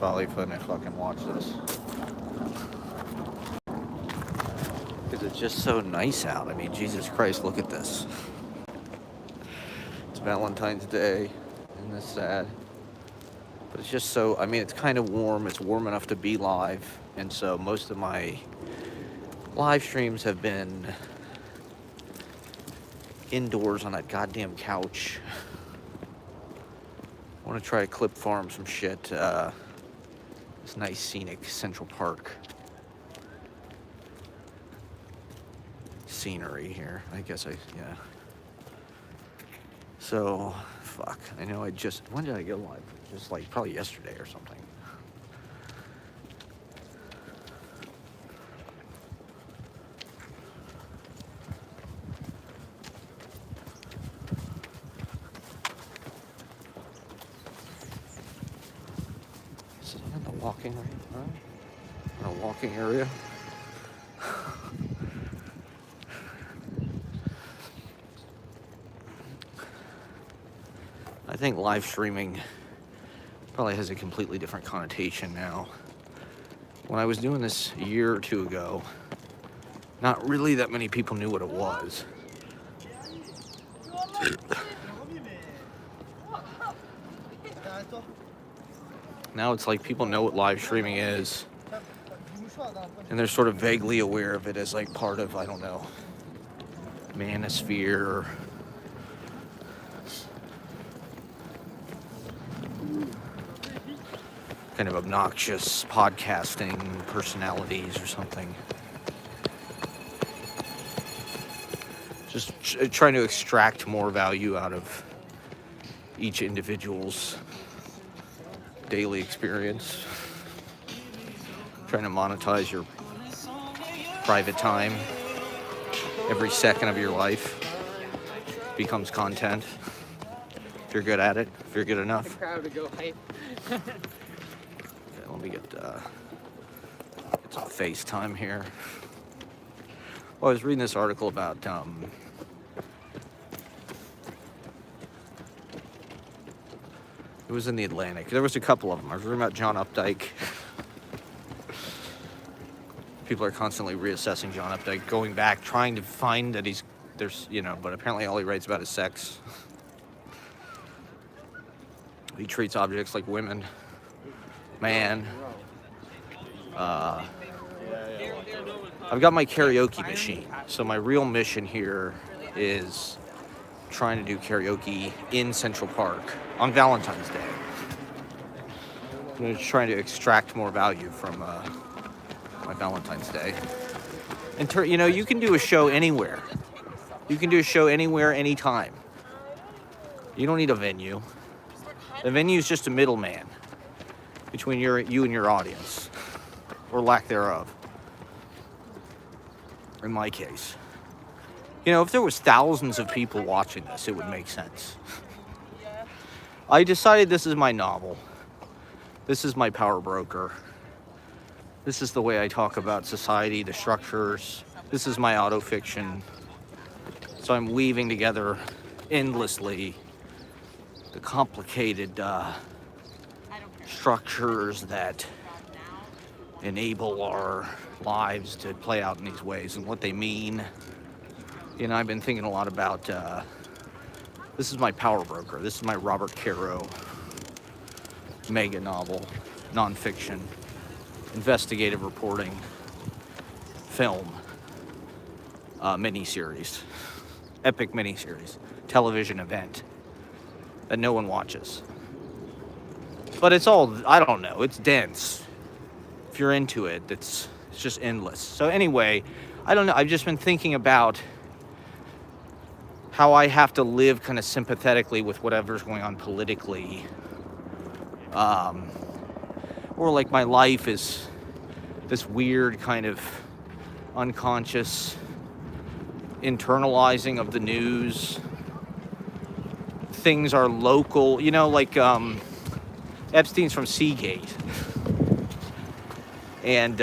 probably finna fucking watch this. Because it's just so nice out. I mean, Jesus Christ, look at this. It's Valentine's Day, and this sad. But it's just so, I mean, it's kind of warm. It's warm enough to be live. And so most of my live streams have been indoors on that goddamn couch. I want to try to clip farm some shit. This nice scenic Central Park scenery here. I guess yeah. So, fuck. I know when did I go live? Just like probably yesterday or something. Is it in the walking area? I think live streaming probably has a completely different connotation now. When I was doing this a year or two ago, not really that many people knew what it was. Now it's like people know what live streaming is, and they're sort of vaguely aware of it as like part of, I don't know, manosphere. Kind of obnoxious podcasting personalities or something. Just trying to extract more value out of each individual's daily experience. Trying to monetize your private time. Every second of your life becomes content. If you're good at it, if you're good enough. The crowd to go hype. Let me get some FaceTime here. Well, I was reading this article about it was in the Atlantic. There was a couple of them. I was reading about John Updike. People are constantly reassessing John Updike, going back, trying to find that but apparently all he writes about is sex. He treats objects like women. Man. I've got my karaoke machine. So my real mission here is trying to do karaoke in Central Park on Valentine's Day. I'm just trying to extract more value from my Valentine's Day. And you can do a show anywhere. You can do a show anywhere, anytime. You don't need a venue. The venue is just a middleman between you and your audience, or lack thereof. In my case, if there was thousands of people watching this, it would make sense. I decided this is my novel. This is my power broker. This is the way I talk about society, the structures. This is my autofiction. So I'm weaving together endlessly the complicated structures that enable our lives to play out in these ways and what they mean. I've been thinking a lot about, this is my power broker. This is my Robert Caro mega novel, nonfiction, investigative reporting, film, miniseries, epic miniseries, television event that no one watches. But it's all, I don't know, it's dense. If you're into it, it's just endless. So anyway, I don't know, I've just been thinking about how I have to live kind of sympathetically with whatever's going on politically. Or like my life is this weird kind of unconscious internalizing of the news. Things are local, like Epstein's from Seagate. And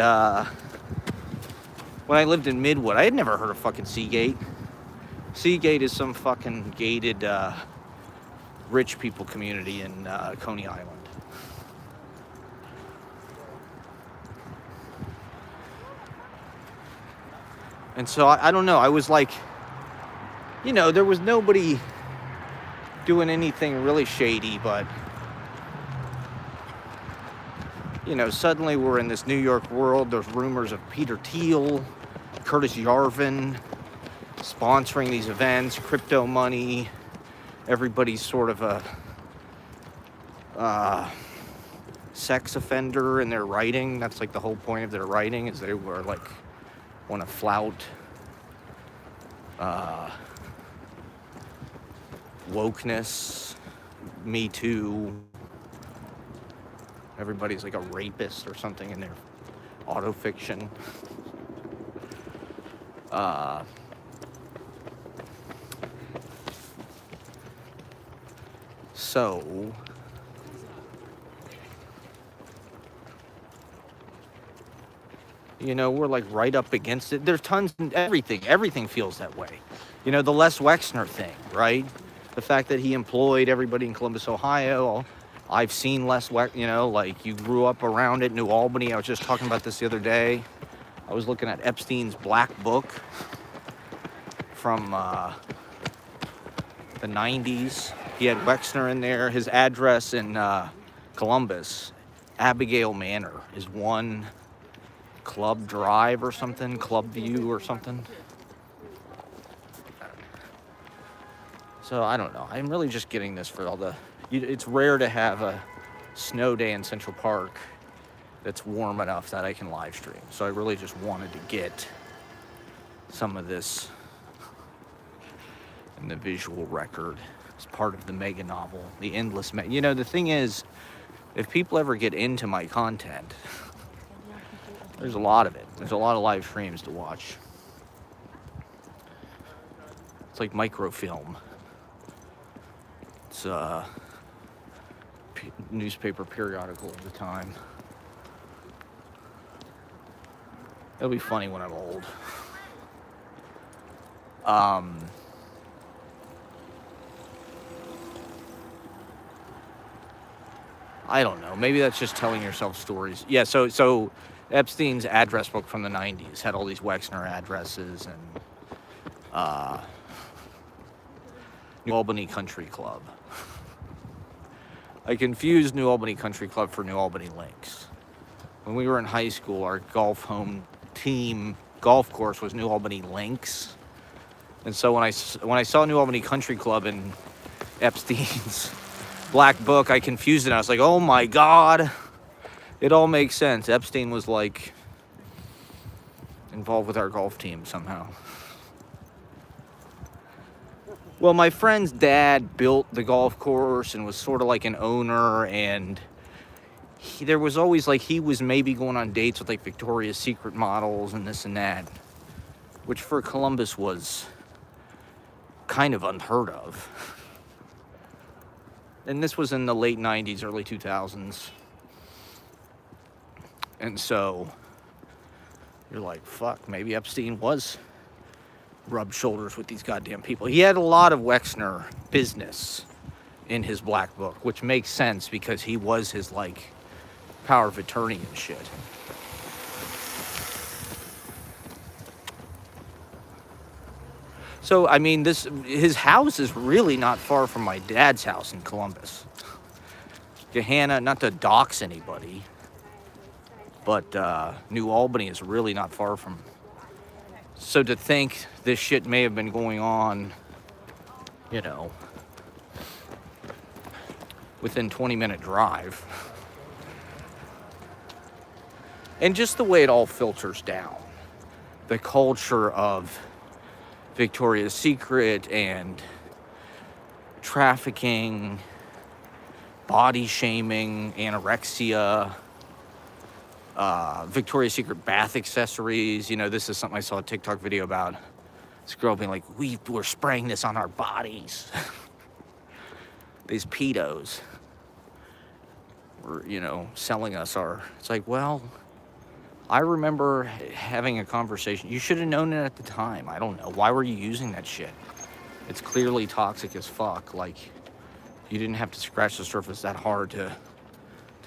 when I lived in Midwood, I had never heard of fucking Seagate. Seagate is some fucking gated rich people community in Coney Island. And so I don't know. I was like, there was nobody doing anything really shady, but suddenly we're in this New York world. There's rumors of Peter Thiel, Curtis Yarvin sponsoring these events, crypto money. Everybody's sort of a sex offender in their writing. That's like the whole point of their writing, is they were like want to flout wokeness, Me Too. Everybody's like a rapist or something in their autofiction. So we're like right up against it. There's tons of everything feels that way. The Les Wexner thing, right? The fact that he employed everybody in Columbus, Ohio. I've seen Les Wexner, like you grew up around it, New Albany. I was just talking about this the other day. I was looking at Epstein's Black Book from the 90s. He had Wexner in there. His address in Columbus, Abigail Manor, is one Club Drive or something, Club View or something. So I don't know. I'm really just getting this for all the... It's rare to have a snow day in Central Park that's warm enough that I can live stream. So I really just wanted to get some of this in the visual record as part of the mega novel, the endless... the thing is, if people ever get into my content... There's a lot of it. There's a lot of live streams to watch. It's like microfilm. It's a newspaper periodical of the time. It'll be funny when I'm old. I don't know. Maybe that's just telling yourself stories. Yeah, so Epstein's address book from the 90s had all these Wexner addresses and New Albany Country Club. I confused New Albany Country Club for New Albany Links. When we were in high school, our golf home team golf course was New Albany Links. And so when I saw New Albany Country Club in Epstein's Black Book, I confused it. I was like, oh my God. It all makes sense. Epstein was like involved with our golf team somehow. Well, my friend's dad built the golf course and was sort of like an owner, and there was always like he was maybe going on dates with like Victoria's Secret models and this and that, which for Columbus was kind of unheard of. And this was in the late 90s, early 2000s. And so you're like, fuck, maybe Epstein was rubbed shoulders with these goddamn people. He had a lot of Wexner business in his Black Book, which makes sense because he was his, like, power of attorney and shit. So, I mean, his house is really not far from my dad's house in Columbus. Johanna, not to dox anybody, but New Albany is really not far from. So to think this shit may have been going on, within 20-minute drive. And just the way it all filters down. The culture of Victoria's Secret and trafficking, body shaming, anorexia, Victoria's Secret bath accessories. This is something I saw a TikTok video about. This girl being like, we're spraying this on our bodies. These pedos were, selling us it's like, well, I remember having a conversation. You should have known it at the time. I don't know. Why were you using that shit? It's clearly toxic as fuck. Like, you didn't have to scratch the surface that hard to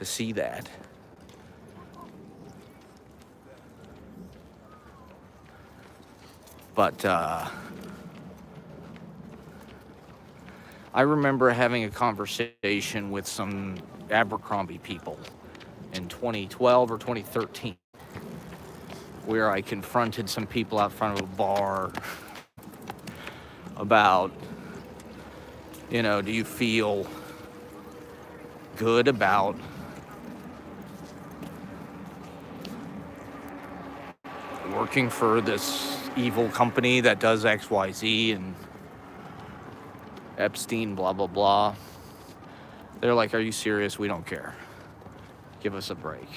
see that. But I remember having a conversation with some Abercrombie people in 2012 or 2013, where I confronted some people out front of a bar about, you know, do you feel good about working for this evil company that does XYZ and Epstein, blah, blah, blah. They're like, are you serious? We don't care. Give us a break.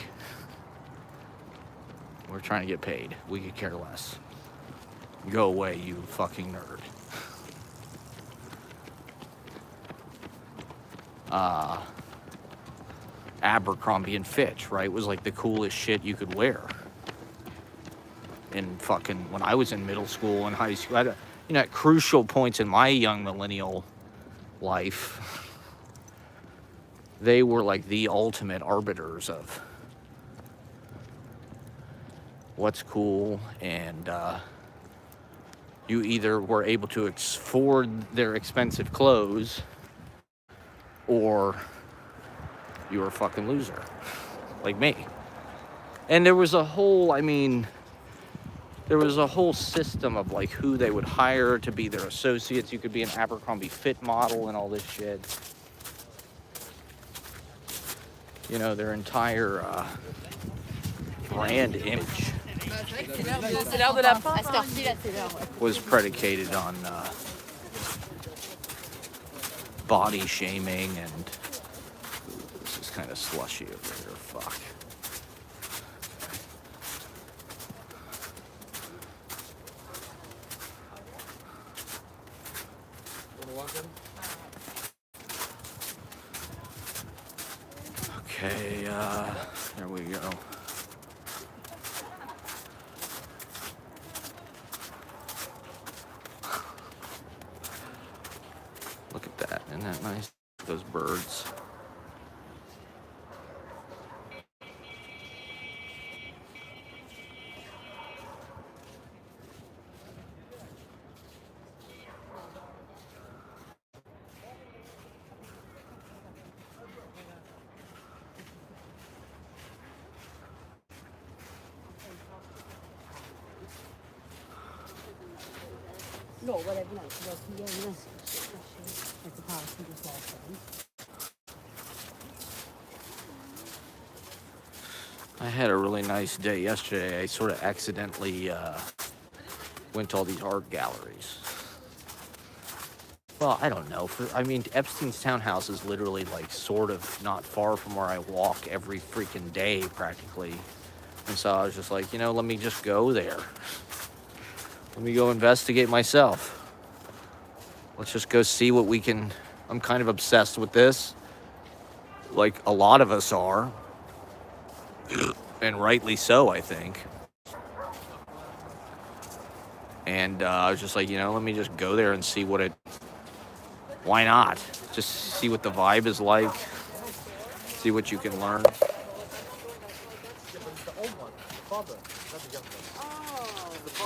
We're trying to get paid. We could care less. Go away, you fucking nerd. Abercrombie and Fitch, right, was like the coolest shit you could wear. In fucking, when I was in middle school and high school, you know, at crucial points in my young millennial life, they were like the ultimate arbiters of what's cool, and you either were able to afford their expensive clothes or you were a fucking loser, like me. And there was a whole, there was a whole system of like who they would hire to be their associates. You could be an Abercrombie fit model and all this shit. You know, their entire brand image was predicated on body shaming, and this is kind of slushy over here. Fuck. Okay, there we go. Look at that, isn't that nice? Those birds. I had a really nice day yesterday. I sort of accidentally went to all these art galleries. Well, I don't know. Epstein's townhouse is literally like sort of not far from where I walk every freaking day practically. And so I was just like, you know, let me just go there. Let me go investigate myself. Let's just go see what we can. I'm kind of obsessed with this, like a lot of us are, and rightly so, I think. And I was just like, you know, let me just go there and see what it. Why not? Just see what the vibe is like. See what you can learn.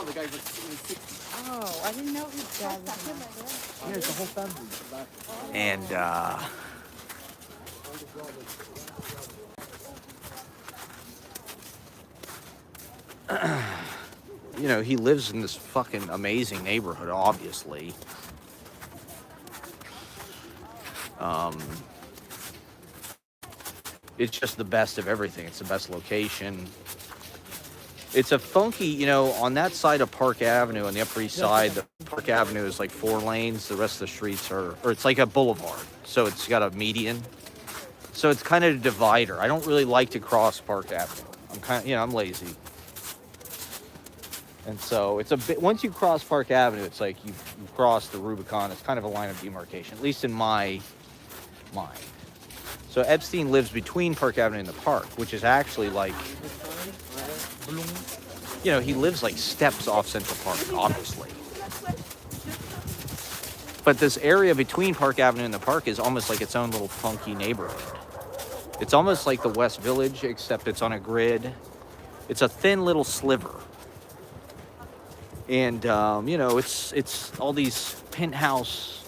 The guy's like in his 60s. Oh, I didn't know his dad was in Yeah, it's the whole family. And you know, he lives in this fucking amazing neighborhood, obviously. It's just the best of everything. It's the best location. It's a funky, you know, on that side of Park Avenue, on the Upper East Side, the Park Avenue is like 4 lanes. The rest of the streets are, or it's like a boulevard. So it's got a median. So it's kind of a divider. I don't really like to cross Park Avenue. I'm kind of, you know, I'm lazy. And so it's a bit, once you cross Park Avenue, it's like you've crossed the Rubicon. It's kind of a line of demarcation, at least in my mind. So Epstein lives between Park Avenue and the park, which is actually like, you know, he lives like steps off Central Park, obviously. But this area between Park Avenue and the park is almost like its own little funky neighborhood. It's almost like the West Village, except it's on a grid. It's a thin little sliver. And, you know, it's all these penthouse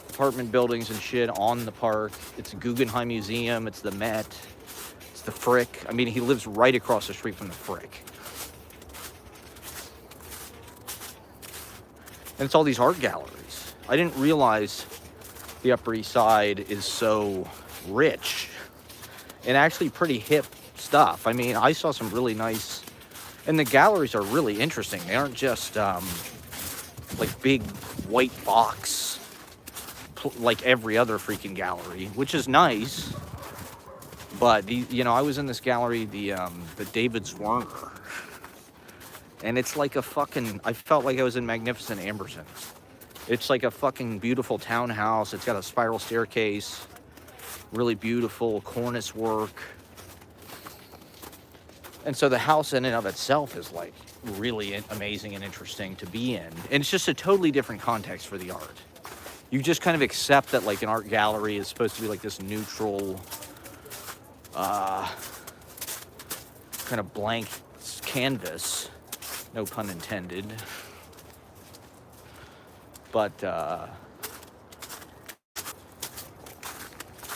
apartment buildings and shit on the park. It's a Guggenheim Museum. It's the Met. It's the Frick. I mean, he lives right across the street from the Frick. And it's all these art galleries. I didn't realize the Upper East Side is so rich and actually pretty hip stuff. I mean, I saw some really nice, and the galleries are really interesting. They aren't just like big white box like every other freaking gallery, which is nice. But you know, I was in this gallery, the David Zwirner, and it's like a fucking, I felt like I was in Magnificent Ambersons. It's like a fucking beautiful townhouse. It's got a spiral staircase, really beautiful cornice work. And so the house in and of itself is like really amazing and interesting to be in. And it's just a totally different context for the art. You just kind of accept that like an art gallery is supposed to be like this neutral, kind of blank canvas, no pun intended. But,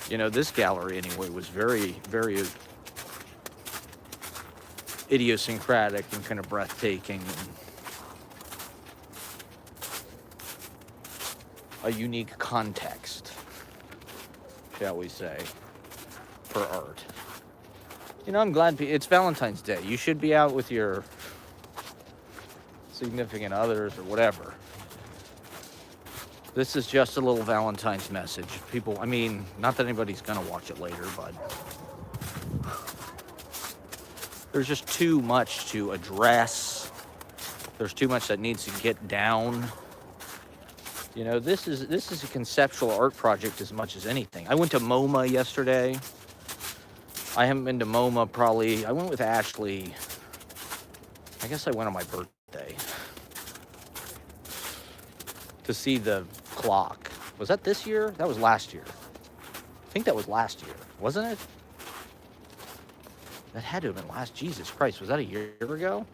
you know, this gallery anyway was very, very idiosyncratic and kind of breathtaking, and a unique context, shall we say, for art. You know, I'm glad it's Valentine's Day. You should be out with your significant others or whatever. This is just a little Valentine's message. People, I mean, not that anybody's gonna watch it later, but there's just too much to address. There's too much that needs to get down. You know, this is a conceptual art project as much as anything. I went to MoMA yesterday. I haven't been to MoMA probably, I went with Ashley. I guess I went on my birthday to see the clock. Was that this year? That was last year. I think that was last year, wasn't it? That had to have been last. Jesus Christ, was that a year ago?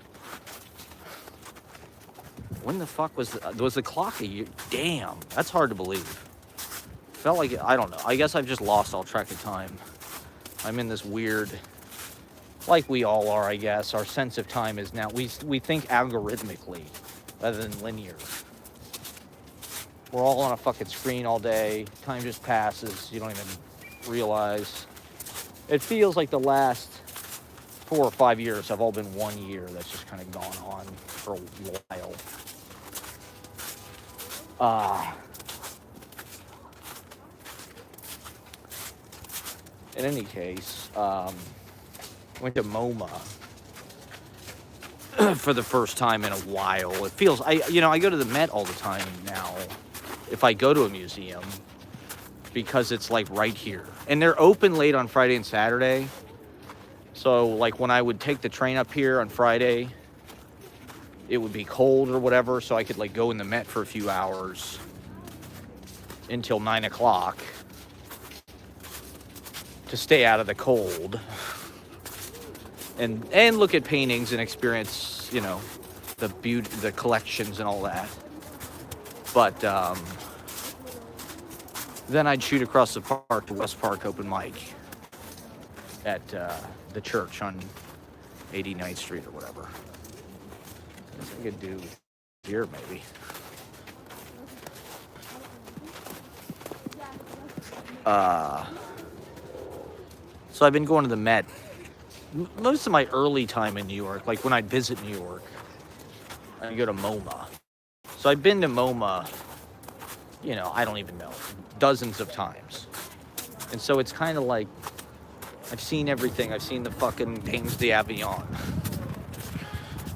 When the fuck was the clock a year? Damn, that's hard to believe. Felt like, I don't know. I guess I've just lost all track of time. I'm in this weird, like we all are, I guess. Our sense of time is now, we think algorithmically rather than linear. We're all on a fucking screen all day. Time just passes. You don't even realize. It feels like the last 4 or 5 years have all been 1 year that's just kind of gone on for a while. In any case, went to MoMA for the first time in a while. It feels, I go to the Met all the time now if I go to a museum, because it's like right here. And they're open late on Friday and Saturday. So like when I would take the train up here on Friday, it would be cold or whatever, so I could like go in the Met for a few hours until 9 o'clock to stay out of the cold and look at paintings and experience, you know, the beauty, the collections and all that. But then I'd shoot across the park to West Park open mic at the church on 89th Street or whatever. I guess I could do here maybe. So I've been going to the Met. Most of my early time in New York, like when I'd visit New York, I'd go to MoMA. So I've been to MoMA, you know, I don't even know, dozens of times. And so it's kind of like, I've seen everything. I've seen the fucking Dames d'Avignon.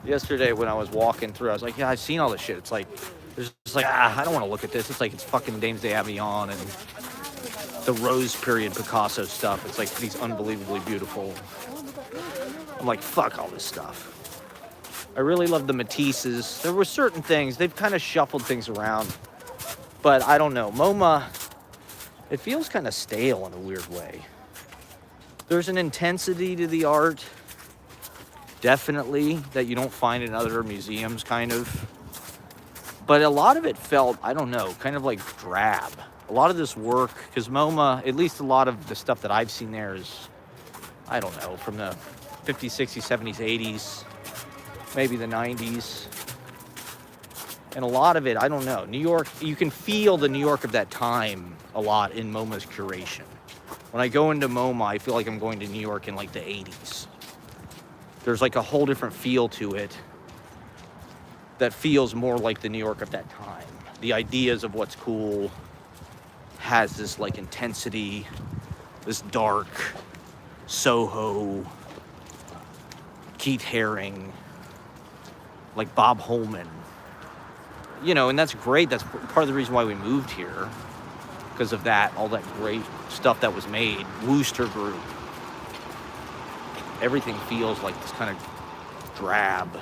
Yesterday when I was walking through, I was like, yeah, I've seen all this shit. It's like, there's just like, I don't want to look at this. It's like, it's fucking Dames d'Avignon and the Rose period Picasso stuff. It's like these unbelievably beautiful. I'm like, fuck all this stuff. I really love the Matisses. There were certain things, they've kind of shuffled things around, but I don't know. MoMA, it feels kind of stale in a weird way. There's an intensity to the art, definitely, that you don't find in other museums, kind of. But a lot of it felt, I don't know, kind of like drab. A lot of this work, because MoMA, at least a lot of the stuff that I've seen there is, I don't know, from the 50s, 60s, 70s, 80s, maybe the 90s. And a lot of it, I don't know, New York, you can feel the New York of that time a lot in MoMA's curation. When I go into MoMA, I feel like I'm going to New York in like the 80s. There's like a whole different feel to it that feels more like the New York of that time. The ideas of what's cool has this like intensity, this dark, Soho, Keith Haring, like Bob Holman. You know, and that's great. That's part of the reason why we moved here, because of that, all that great stuff that was made. Wooster Group. Everything feels like this kind of drab.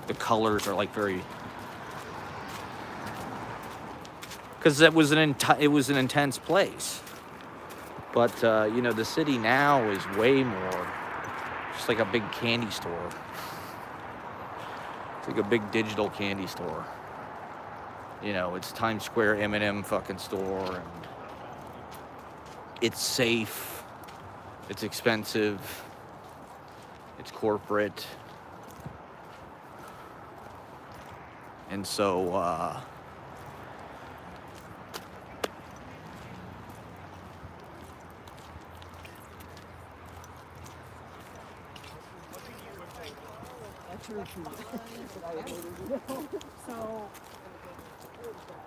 The colors are like very, because it was an intense place. But you know, the city now is way more just like a big candy store. It's like a big digital candy store. You know, it's Times Square M&M fucking store, and it's safe, it's expensive, it's corporate. And so,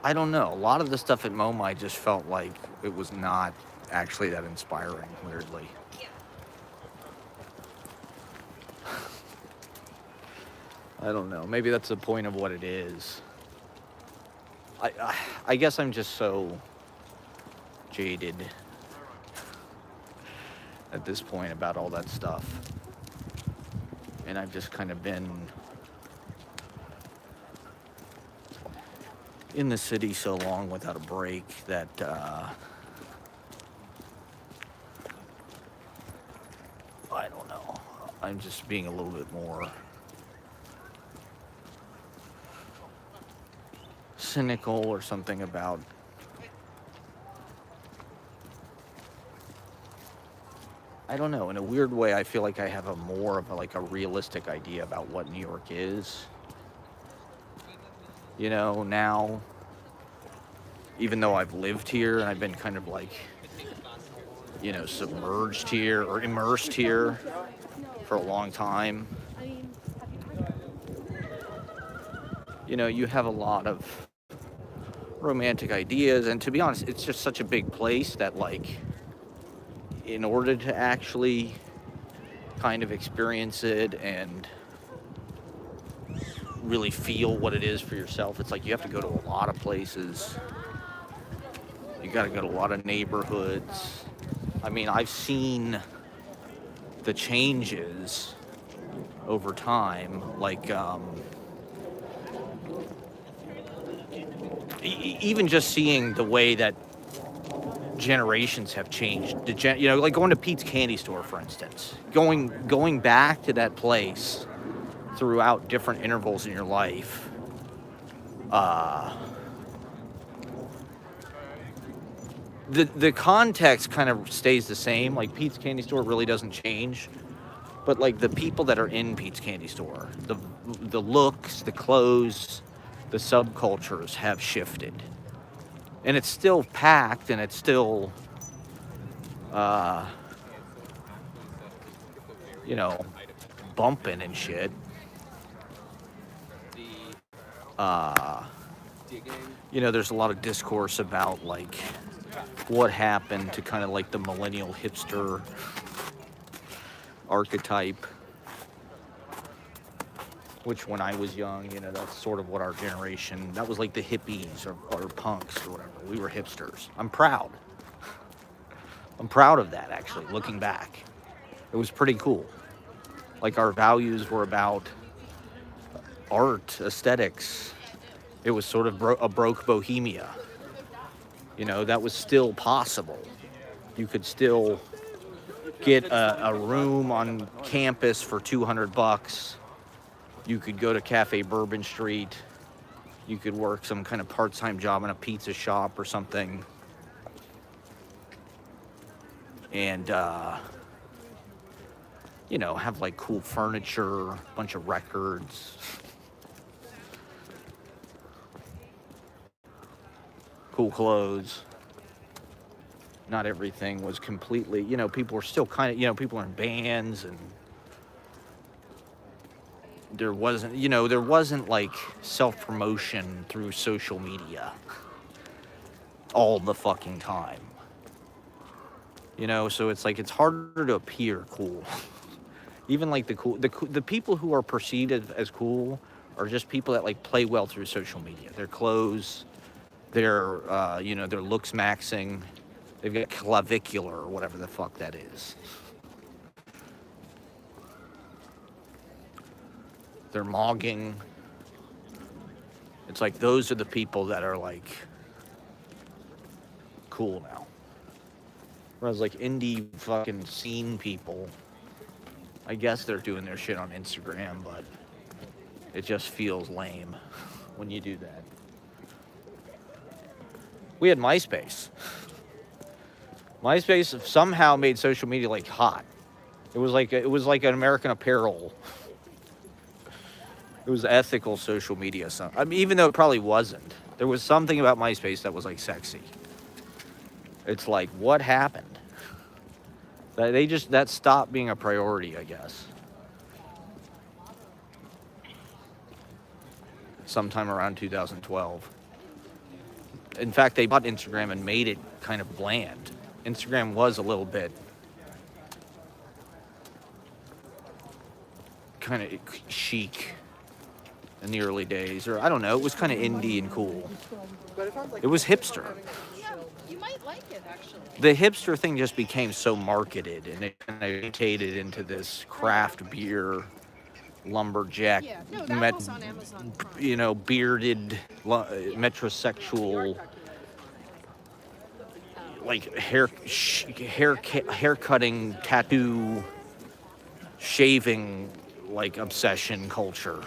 I don't know. A lot of the stuff at MoMA, I just felt like it was not actually that inspiring, weirdly. I don't know. Maybe that's the point of what it is. I guess I'm just so jaded at this point about all that stuff. And I've just kind of been in the city so long without a break that I don't know. I'm just being a little bit more cynical or something about I don't know. In a weird way, I feel like I have a more of a realistic idea about what New York is. You know, now, even though I've lived here and I've been kind of like, you know, submerged here or immersed here for a long time, you know, you have a lot of romantic ideas. And to be honest, it's just such a big place that, like, in order to actually kind of experience it and really feel what it is for yourself, it's like you have to go to a lot of places. You got to go to a lot of neighborhoods. I mean, I've seen the changes over time, like even just seeing the way that generations have changed. You know, like going to Pete's Candy Store, for instance. Going back to that place throughout different intervals in your life. The context kind of stays the same. Like Pete's Candy Store really doesn't change. But like the people that are in Pete's Candy Store, the looks, the clothes, the subcultures have shifted. And it's still packed, and it's still, you know, bumping and shit. You know, there's a lot of discourse about, like, what happened to kind of like the millennial hipster archetype. Which when I was young, you know, that's sort of what our generation, that was like the hippies or punks or whatever. We were hipsters. I'm proud. I'm proud of that, actually, looking back. It was pretty cool. Like, our values were about art, aesthetics. It was sort of a broke bohemia. You know, that was still possible. You could still get a room on campus for $200. You could go to Cafe Bourbon Street You could work some kind of part-time job in a pizza shop or something. And, you know, have like cool furniture, a bunch of records, cool clothes. Not everything was completely, you know, people were still kind of, you know, people are in bands, and there wasn't like self-promotion through social media all the fucking time. You know, so it's like, it's harder to appear cool. Even like the people who are perceived as cool are just people that like play well through social media. Their clothes, their you know, their looks maxing. They've got clavicular or whatever the fuck that is. They're mogging. It's like those are the people that are like cool now. Whereas like indie fucking scene people, I guess they're doing their shit on Instagram, but it just feels lame when you do that. We had MySpace. MySpace somehow made social media like hot. It was like an American Apparel. It was ethical social media. I mean, even though it probably wasn't, there was something about MySpace that was like sexy. It's like, what happened? That stopped being a priority, I guess. Sometime around 2012. In fact, they bought Instagram and made it kind of bland. Instagram was a little bit kind of chic in the early days, or I don't know, it was kind of indie and cool. It was hipster. Yeah, you might like it actually. The hipster thing just became so marketed, and it kind of mutated into this craft beer, lumberjack, Yeah, no, that was on Amazon Prime. you know, bearded, metrosexual, like hair cutting, tattoo, shaving, like obsession culture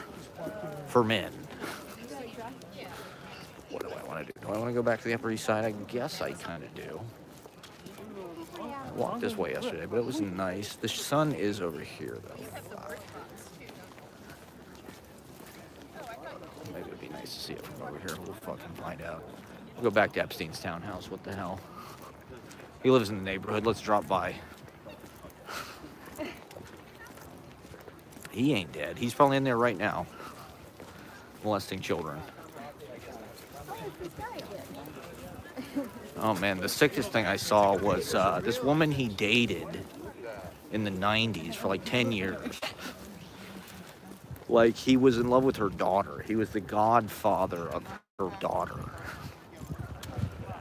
for men. What do I want to do? Do I want to go back to the Upper East Side? I guess I kind of do. I walked this way yesterday, but it was nice. The sun is over here, though. Fuck. Maybe it'd be nice to see it from over here. We'll fucking find out. We'll go back to Epstein's townhouse. What the hell? He lives in the neighborhood. Let's drop by. He ain't dead. He's probably in there right now, molesting children. Oh man, the sickest thing I saw was this woman he dated in the 90s for like 10 years. Like, he was in love with her daughter. He was the godfather of her daughter.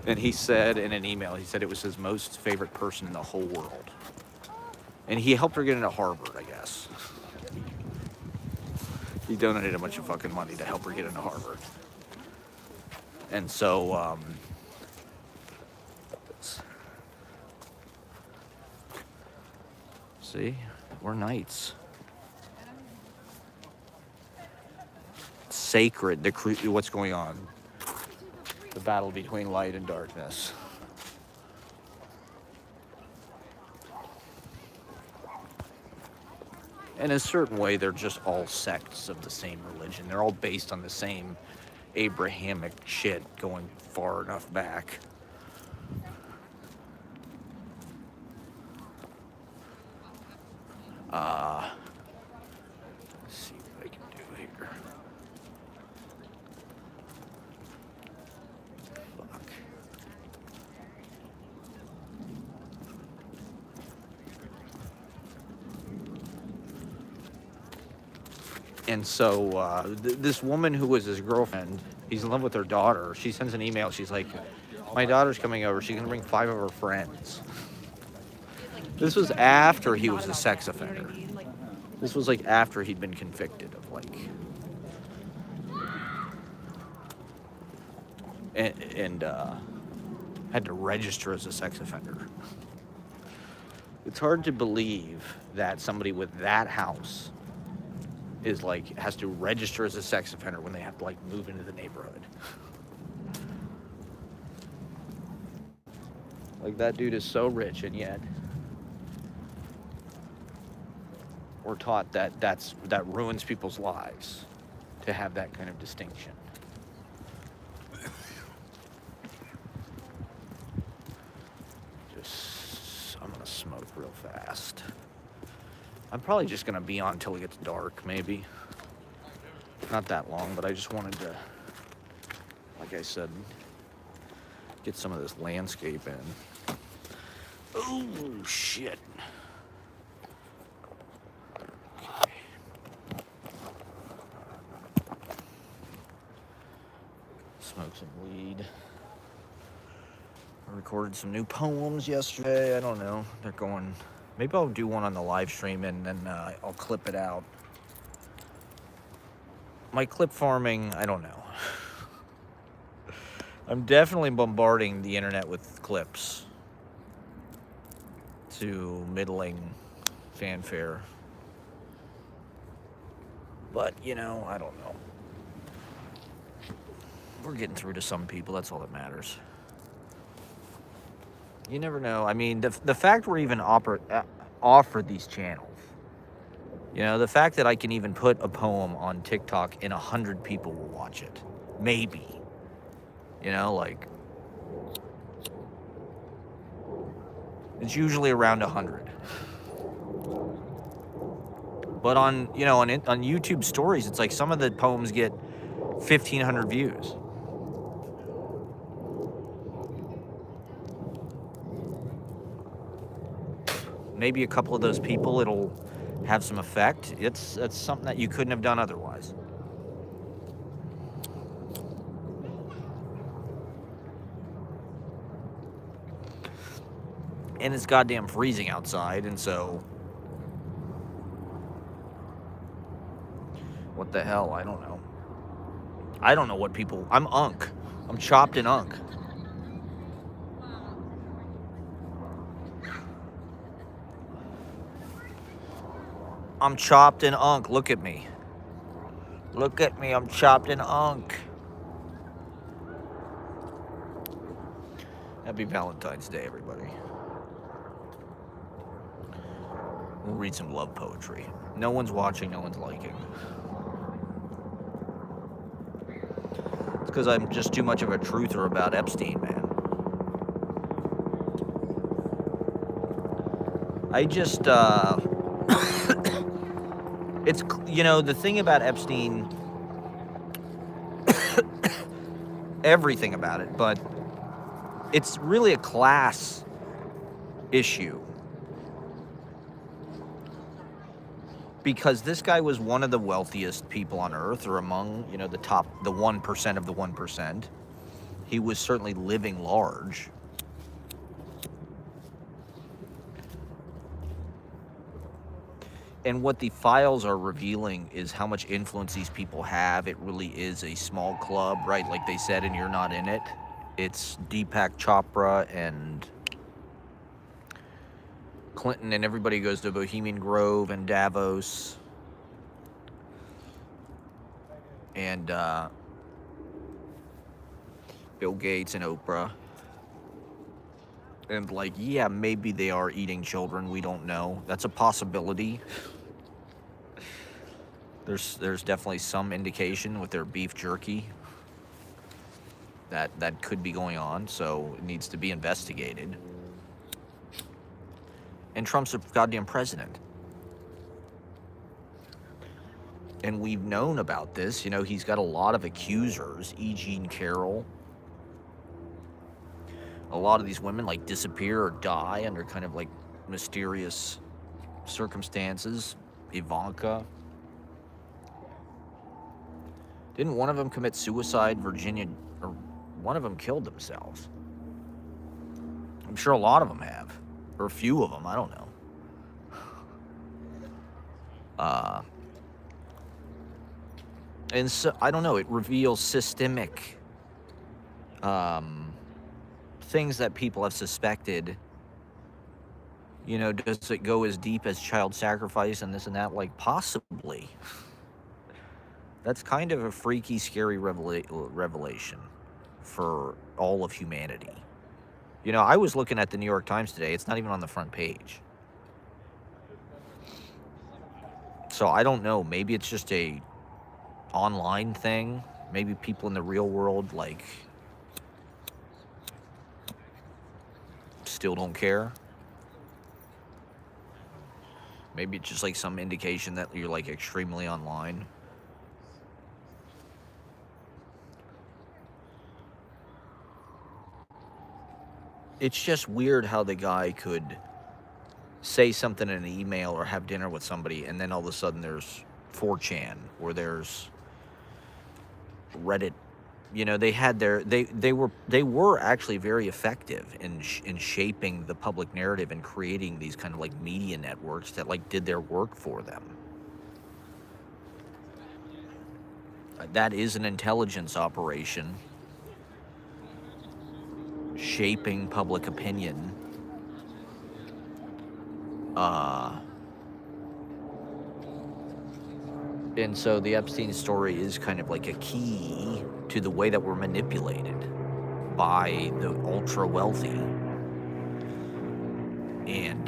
And he said in an email, he said it was his most favorite person in the whole world. And he helped her get into Harvard, I guess. He donated a bunch of fucking money to help her get into Harvard. And so, see, we're knights. Sacred, what's going on? The battle between light and darkness. In a certain way, they're just all sects of the same religion. They're all based on the same Abrahamic shit going far enough back. Let's see what I can do here. Fuck. And so this woman who was his girlfriend, he's in love with her daughter. She sends an email. She's like, my daughter's coming over. She's going to bring 5 of her friends. This was after he was a sex offender. This was like after he'd been convicted of like... And had to register as a sex offender. It's hard to believe that somebody with that house is like has to register as a sex offender when they have to like move into the neighborhood. Like that dude is so rich, and yet we're taught that that ruins people's lives to have that kind of distinction. I'm gonna smoke real fast. I'm probably just gonna be on until it gets dark, maybe. Not that long, but I just wanted to, like I said, get some of this landscape in. Oh, shit. Okay. Smoke some weed. I recorded some new poems yesterday. I don't know. They're going... Maybe I'll do one on the live stream and then I'll clip it out. My clip farming, I don't know. I'm definitely bombarding the internet with clips to middling fanfare. But, you know, I don't know. We're getting through to some people. That's all that matters. You never know. I mean, the fact we're even offered these channels, you know, the fact that I can even put a poem on TikTok and 100 people will watch it, maybe, you know, like, it's usually around 100. But on, you know, on YouTube stories, it's like some of the poems get 1,500 views. Maybe a couple of those people, it'll have some effect. That's something that you couldn't have done otherwise. And it's goddamn freezing outside, and so... What the hell? I don't know. I don't know what people... I'm unk. I'm chopped in unk. I'm chopped in unk. Look at me. Look at me. I'm chopped in unk. Happy Valentine's Day, everybody. We'll read some love poetry. No one's watching, no one's liking. It's because I'm just too much of a truther about Epstein, man. I just, it's, you know, the thing about Epstein, everything about it, but it's really a class issue. Because this guy was one of the wealthiest people on earth, or among, you know, the top, the 1% of the 1%. He was certainly living large. And what the files are revealing is how much influence these people have. It really is a small club, right? Like they said, and you're not in it. It's Deepak Chopra and Clinton, and everybody goes to Bohemian Grove and Davos. And Bill Gates and Oprah. And like, yeah, maybe they are eating children. We don't know. That's a possibility. There's definitely some indication with their beef jerky that could be going on. So it needs to be investigated. And Trump's a goddamn president. And we've known about this. You know, he's got a lot of accusers. E. Jean Carroll. A lot of these women like disappear or die under kind of like mysterious circumstances. Ivanka. Didn't one of them commit suicide? Virginia, or one of them killed themselves. I'm sure a lot of them have. Or a few of them, I don't know. And so, I don't know, it reveals systemic things that people have suspected. You know, does it go as deep as child sacrifice and this and that? Like, possibly. That's kind of a freaky, scary revelation for all of humanity. You know, I was looking at the New York Times today. It's not even on the front page. So I don't know. Maybe it's just a online thing. Maybe people in the real world, like, still don't care. Maybe it's just like some indication that you're like extremely online. It's just weird how the guy could say something in an email or have dinner with somebody, and then all of a sudden there's 4chan or there's Reddit. You know, they had their they were actually very effective in shaping the public narrative and creating these kind of like media networks that like did their work for them. That is an intelligence operation shaping public opinion. And so the Epstein story is kind of like a key to the way that we're manipulated by the ultra wealthy and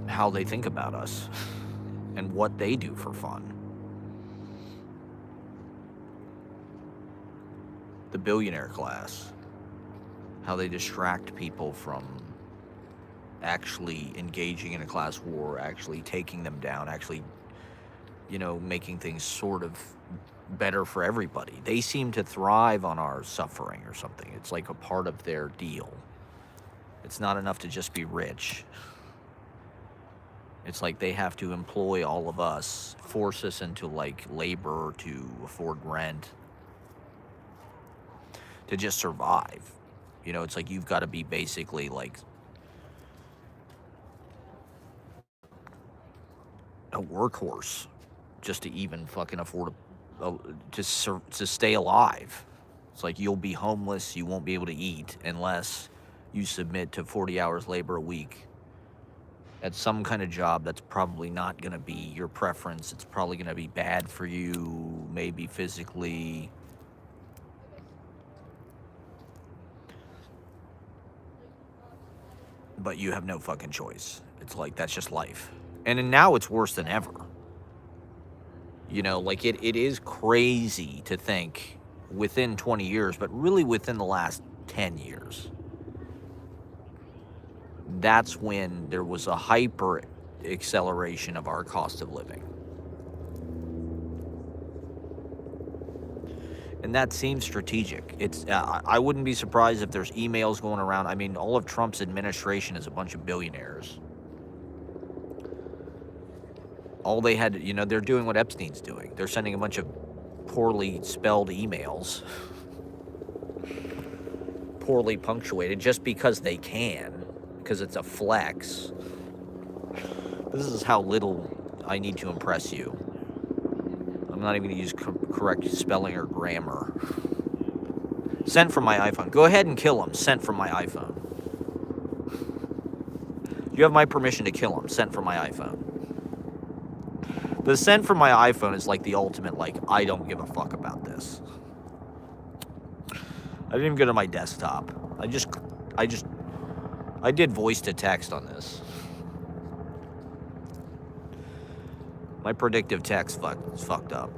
how they think about us and what they do for fun. The billionaire class, how they distract people from actually engaging in a class war, actually taking them down, actually, you know, making things sort of better for everybody. They seem to thrive on our suffering or something. It's like a part of their deal. It's not enough to just be rich. It's like they have to employ all of us, force us into like labor to afford rent, to just survive. You know, it's like you've got to be basically like a workhorse just to even fucking afford to stay alive. It's like you'll be homeless, you won't be able to eat unless you submit to 40 hours labor a week at some kind of job that's probably not going to be your preference. It's probably going to be bad for you, maybe physically. But you have no fucking choice. It's like, that's just life. And now it's worse than ever. You know, like it is crazy to think within 20 years, but really within the last 10 years, that's when there was a hyper acceleration of our cost of living. And that seems strategic. It's I wouldn't be surprised if there's emails going around. I mean, all of Trump's administration is a bunch of billionaires. All they had, you know, they're doing what Epstein's doing. They're sending a bunch of poorly spelled emails, poorly punctuated, just because they can, because it's a flex. This is how little I need to impress you. I'm not even going to use correct spelling or grammar. Sent from my iPhone. Go ahead and kill him. Sent from my iPhone. You have my permission to kill him. Sent from my iPhone. The send from my iPhone is like the ultimate, like, I don't give a fuck about this. I didn't even go to my desktop. I did voice to text on this. My predictive text is fucked up.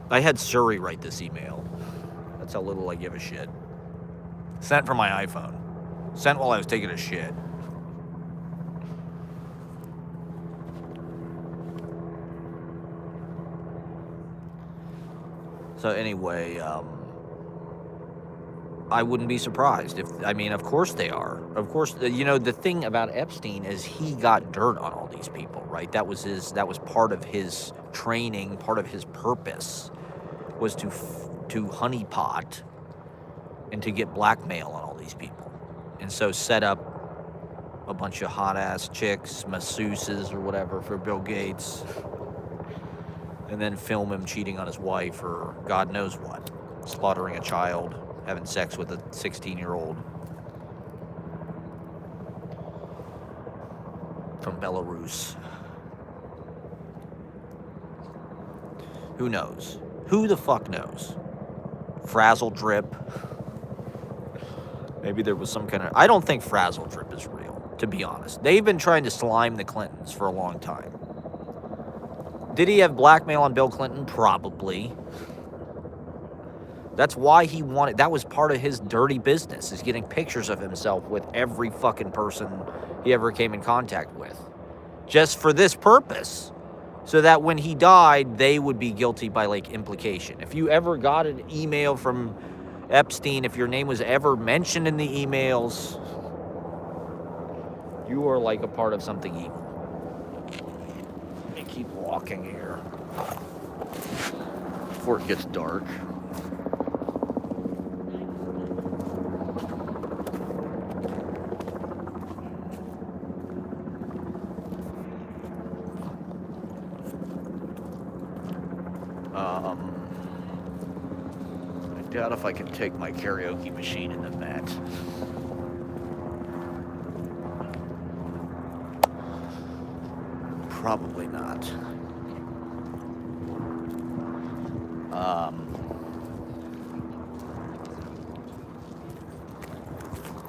I had Siri write this email. That's how little I give a shit. Sent from my iPhone. Sent while I was taking a shit. So anyway, I wouldn't be surprised if, I mean, of course they are. Of course, you know, the thing about Epstein is he got dirt on all these people, right? That was part of his training, part of his purpose was to honeypot and to get blackmail on all these people. And so set up a bunch of hot-ass chicks, masseuses or whatever for Bill Gates, and then film him cheating on his wife or God knows what, slaughtering a child, having sex with a 16-year-old from Belarus. Who knows? Who the fuck knows? Frazzle drip. Maybe there was some kind of... I don't think frazzle drip is real, to be honest. They've been trying to slime the Clintons for a long time. Did he have blackmail on Bill Clinton? Probably. That's why he wanted... That was part of his dirty business, is getting pictures of himself with every fucking person he ever came in contact with. Just for this purpose. So that when he died, they would be guilty by, like, implication. If you ever got an email from Epstein, if your name was ever mentioned in the emails, you are, like, a part of something evil. Let me keep walking here before it gets dark. I doubt if I can take my karaoke machine in the Met. Probably not.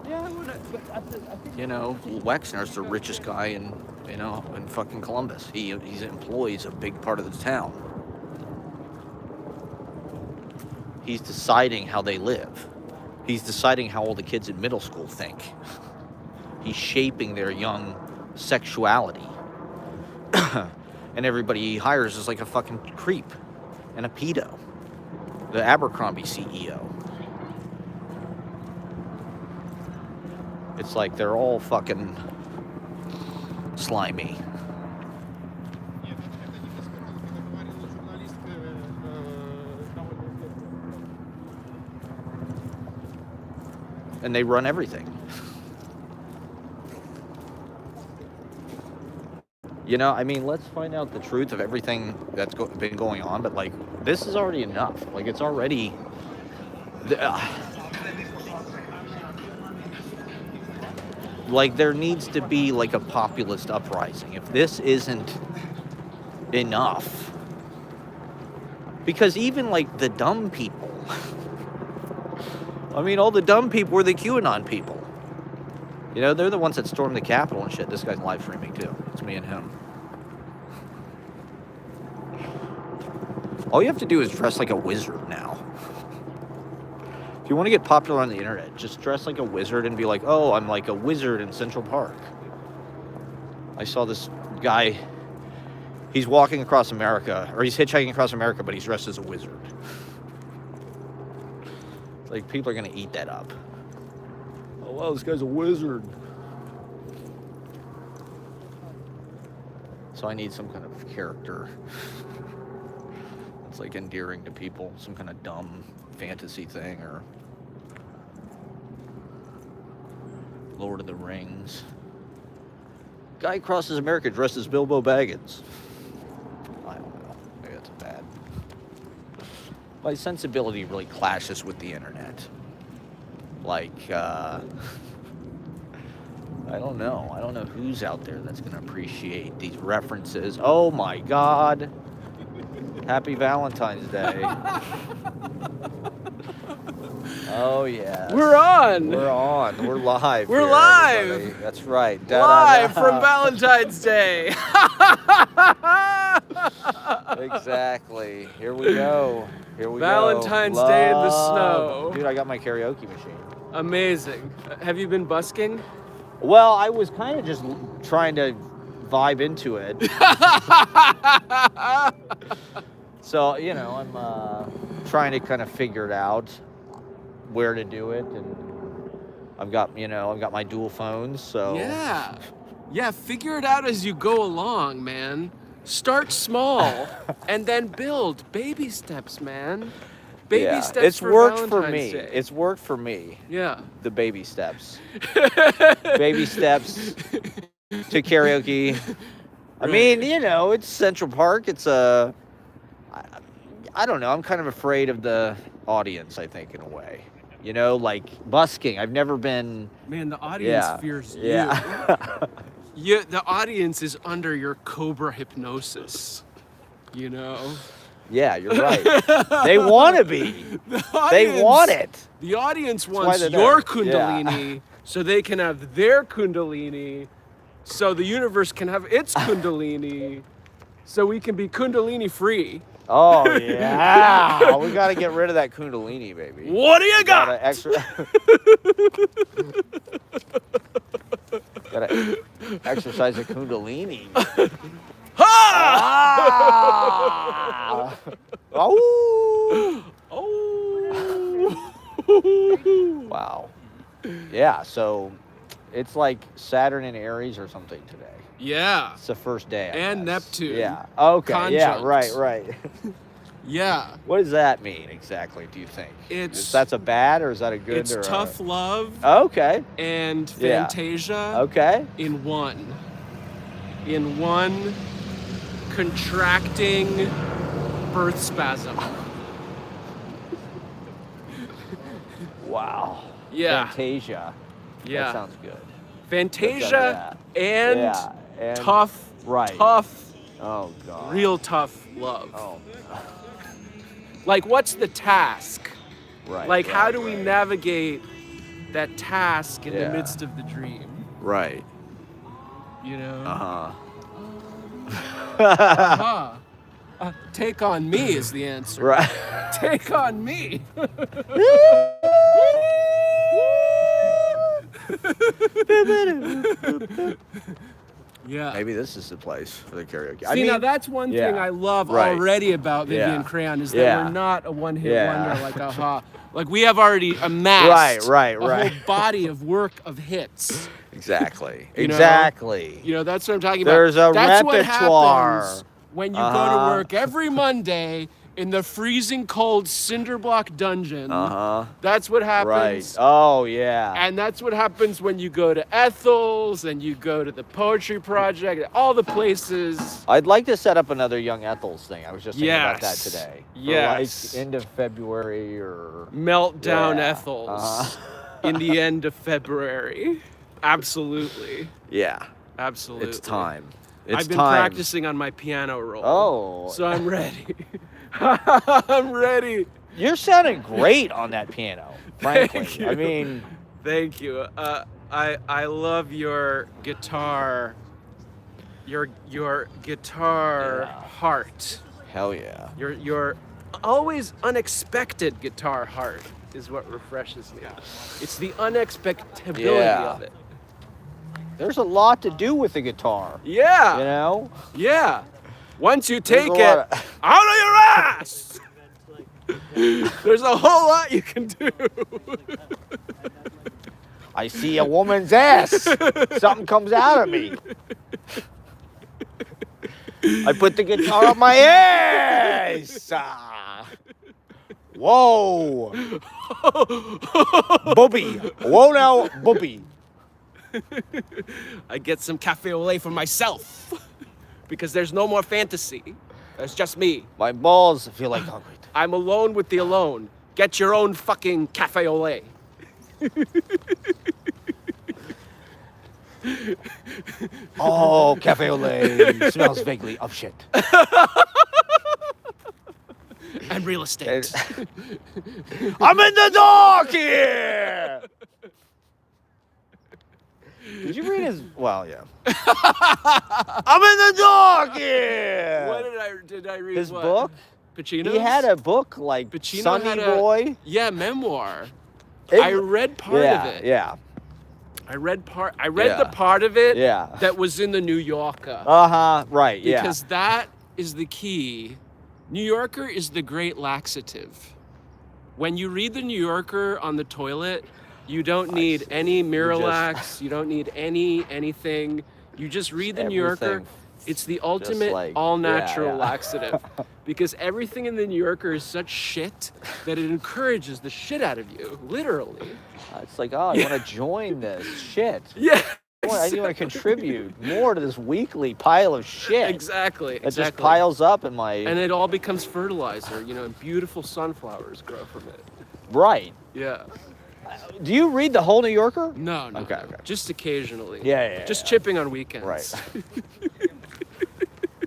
Yeah, I would. But I think You know, Wexner's the richest guy in fucking Columbus. He employs a big part of the town. He's deciding how they live. He's deciding how all the kids in middle school think. He's shaping their young sexuality. And everybody he hires is like a fucking creep and a pedo. The Abercrombie CEO. It's like they're all fucking slimy. And they run everything. You know, I mean, let's find out the truth of everything that's been going on, but, like, this is already enough. Like, it's already... like, there needs to be, like, a populist uprising. If this isn't enough... Because even, like, the dumb people... I mean, all the dumb people were the QAnon people. You know, they're the ones that stormed the Capitol and shit. This guy's live streaming, too. It's me and him. All you have to do is dress like a wizard now. If you want to get popular on the internet, just dress like a wizard and be like, oh, I'm like a wizard in Central Park. I saw this guy, he's walking across America, or he's hitchhiking across America, but he's dressed as a wizard. Like, people are going to eat that up. Oh, wow, this guy's a wizard. So I need some kind of character. It's like endearing to people. Some kind of dumb fantasy thing, or Lord of the Rings. Guy crosses America dressed as Bilbo Baggins. I don't know. Maybe that's bad. My sensibility really clashes with the internet. Like, I don't know. I don't know who's out there that's going to appreciate these references. Oh my God. Happy Valentine's Day. Oh, yeah. We're on. We're on. We're live. We're here, live. everybody. That's right. Live Da-da-da. from Valentine's Day. Exactly. Here we go. Here we Valentine's go. Day in the Love. snow. Dude, I got my karaoke machine. Amazing. Have you been busking? Well, I was kind of just trying to vibe into it. So, you know, I'm trying to kind of figure it out where to do it, and I've got my dual phones, so Yeah, figure it out as you go along, man. Start small and then build. Baby steps, man. Baby steps. It's for worked Valentine's for me. Day. It's worked for me. Yeah. The baby steps. Baby steps to karaoke. I mean, you know, it's Central Park. It's I don't know. I'm kind of afraid of the audience, I think, in a way. You know, like busking. I've never been... Man, the audience fears you. Yeah. The audience is under your cobra hypnosis. You know? Yeah, you're right. They want to be. They want it. The audience why wants they're your there. Yeah. Kundalini so they can have their Kundalini, so the universe can have its Kundalini, so we can be Kundalini free. Oh, yeah. We got to get rid of that Kundalini, baby. What do you got? Gotta exercise the Kundalini. Ha! Ah! Oh! Oh! Wow. Yeah, so it's like Saturn and Aries or something today. Yeah. It's the first day. I And guess. Neptune. Yeah. Okay. Yeah. Conjunct. Right. Yeah. What does that mean exactly? Do you think? That's a bad or is that a good? It's or tough love Okay. and Yeah. Fantasia Okay. in one. In one contracting birth spasm. Wow. Yeah. Fantasia. Yeah. That sounds good. Fantasia and Yeah. And tough, right. tough, Oh God. real tough love. Oh. Like, what's the task? Right. Like, right, how do we right. navigate that task in the Yeah. midst of the dream? Right. You know? Uh huh. Uh-huh. Take on me is the answer. Right. Take on me. Yeah. Maybe this is the place for the karaoke. See, now that's one thing yeah. I love Right. already about Vivian Yeah. Crayon is that Yeah. we're not a one-hit Yeah. wonder like Aha. Like, we have already amassed Right. a whole body of work of hits. Exactly. You know? Exactly. You know, that's what I'm talking There's about. a That's repertoire. what happens when you go to work every Monday in the freezing cold cinderblock dungeon. Uh huh. That's what Right. happens. Oh yeah. And that's what happens when you go to Ethel's and you go to the Poetry Project, all the places. I'd like to set up another Young Ethel's thing. I was just thinking about that Yes. today. For, Yes. like end of February or. Meltdown Yeah. Ethel's Uh-huh. in the end of February. Absolutely. Yeah. Absolutely. It's time. It's I've been time. practicing on my piano roll. Oh. So I'm ready. I'm ready. You're sounding great on that piano. Frankly. Thank you. I mean. Thank you. I love your guitar. Your guitar Yeah. heart. Hell yeah. Your always unexpected guitar heart is what refreshes me. It's the unexpectability Yeah. of it. There's a lot to do with the guitar. Yeah. You know? Yeah. Once you There's take a it lot of- out of your ass, there's a whole lot you can do. I see a woman's ass. Something comes out of me. I put the guitar up my ass. Ah. Whoa. Booby. Whoa now, booby. I get some cafe au lait for myself because there's no more fantasy. There's just me. My balls feel like concrete. I'm alone with the alone. Get your own fucking cafe au lait. Oh, cafe au lait smells vaguely of shit. And real estate. I'm in the dark here. Did you read his? Well, yeah. I'm in the dark here. What did I read? His what? book? Pacino's? He had a book like Pacino Sunny had a- Boy. Yeah, memoir. It- I read part yeah, of it. Yeah. I read Yeah. the part of it Yeah. that was in the New Yorker. Right. Yeah. Because that is the key. New Yorker is the great laxative. When you read the New Yorker on the toilet, you don't need any Miralax, you don't need anything. You just read the New Yorker. Everything It's the ultimate like- all-natural yeah. laxative. Because everything in the New Yorker is such shit that it encourages the shit out of you, literally. It's like, oh, I want to join this shit. Yeah. I want to contribute more to this weekly pile of shit. Exactly. It just piles up in my. And it all becomes fertilizer, you know, and beautiful sunflowers grow from it. Right. Yeah. Do you read the whole New Yorker? No. Okay, no. okay. Just occasionally. Yeah. Just chipping on weekends. Right.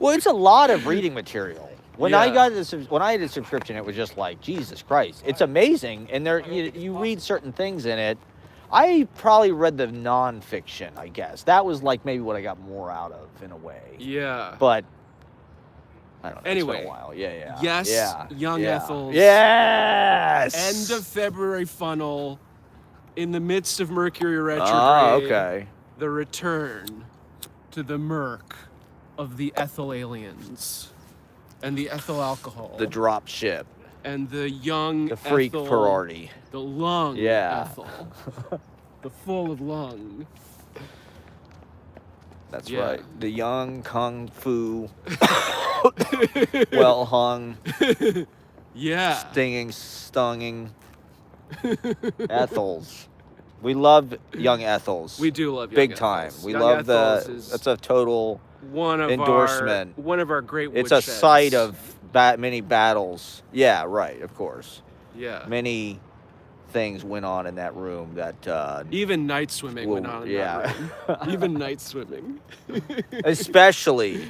Well, it's a lot of reading material. When I Yeah. got this, when I had a subscription, it was just like, Jesus Christ, it's amazing, and there you read certain things in it. I probably read the nonfiction, I guess. That was like maybe what I got more out of in a way. Yeah. But I don't know. Anyway, it's been a while. Yeah. yes, Yeah. young yeah. Ethel's Yes. end of February funnel, in the midst of Mercury retrograde. Oh, okay. The return to the murk of the Ethel aliens and the Ethel alcohol. The drop ship. And the young The freak Ethel, priority. The lung Yeah. Ethel. The full of lung. That's Yeah. right. The young kung fu, well hung, Yeah. stinging Ethels. We love young Ethels. We do love young big time. Ethels. We Young love Ethels the. is That's a total one of endorsement. One of our great It's a woodsheds. site of many battles. Yeah, right. Of course. Yeah. Many things went on in that room that. Even night swimming went on in yeah. that room. Even night swimming. Especially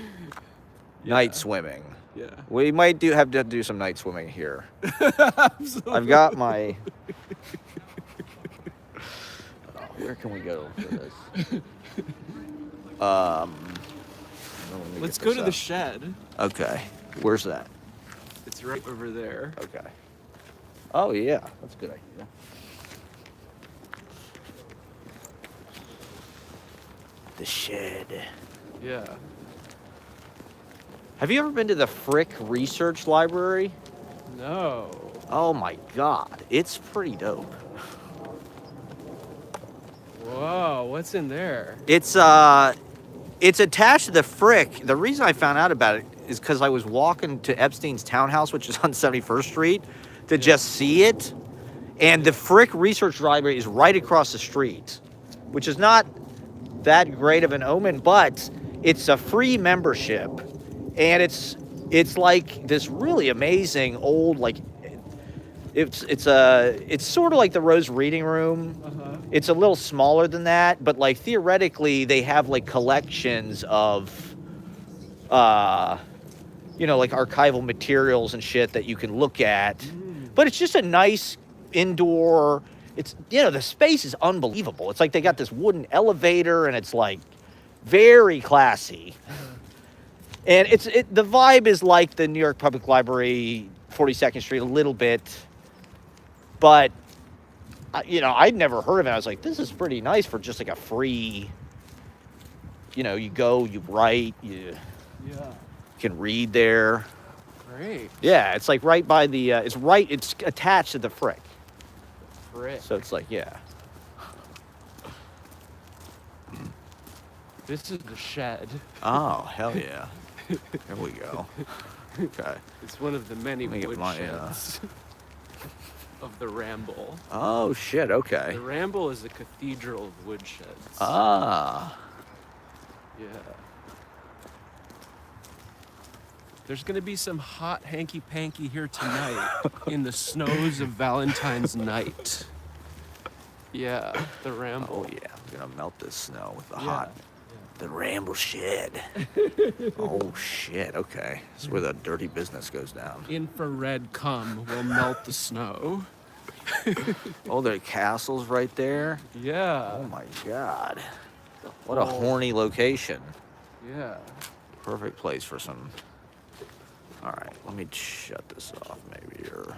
night swimming. Yeah. We might have to do some night swimming here. Absolutely. I've got my. Where can we go for this? Let me Let's get go this to the up. shed. Okay. Where's that? It's right over there. Okay. Oh yeah, that's a good idea. The shed. Yeah. Have you ever been to the Frick Research Library? No. Oh my God, it's pretty dope. Whoa, what's in there? It's attached to the Frick. The reason I found out about it is because I was walking to Epstein's townhouse, which is on 71st Street, to just see it. And the Frick Research Library is right across the street, which is not that great of an omen, but it's a free membership. And it's like this really amazing old, like, it's sort of like the Rose Reading Room. Uh-huh. It's a little smaller than that, but like theoretically they have like collections of like archival materials and shit that you can look at. But it's just a nice indoor, it's the space is unbelievable. It's like they got this wooden elevator and it's like very classy. And the vibe is like the New York Public Library, 42nd Street a little bit. But I'd never heard of it. I was like, this is pretty nice for just like a free, you go, you write, you can read there. Great. Yeah, it's like right by the, it's attached to the Frick. Frick. So it's like, yeah. This is the shed. Oh, hell yeah. Here we go. Okay. It's one of the many Let me get my, woodsheds of the Ramble. Oh, shit, okay. The Ramble is a cathedral of woodsheds. Ah. Yeah. There's going to be some hot hanky-panky here tonight in the snows of Valentine's night. Yeah, the Ramble. Oh, yeah. I'm going to melt this snow with the Yeah. hot. The Ramble Shed. Oh, shit, okay. This is where the dirty business goes down. Infrared cum will melt the snow. Oh, there are castles right there. Yeah. Oh, my God. What a horny location. Yeah. Perfect place for some. All right, let me shut this off maybe, or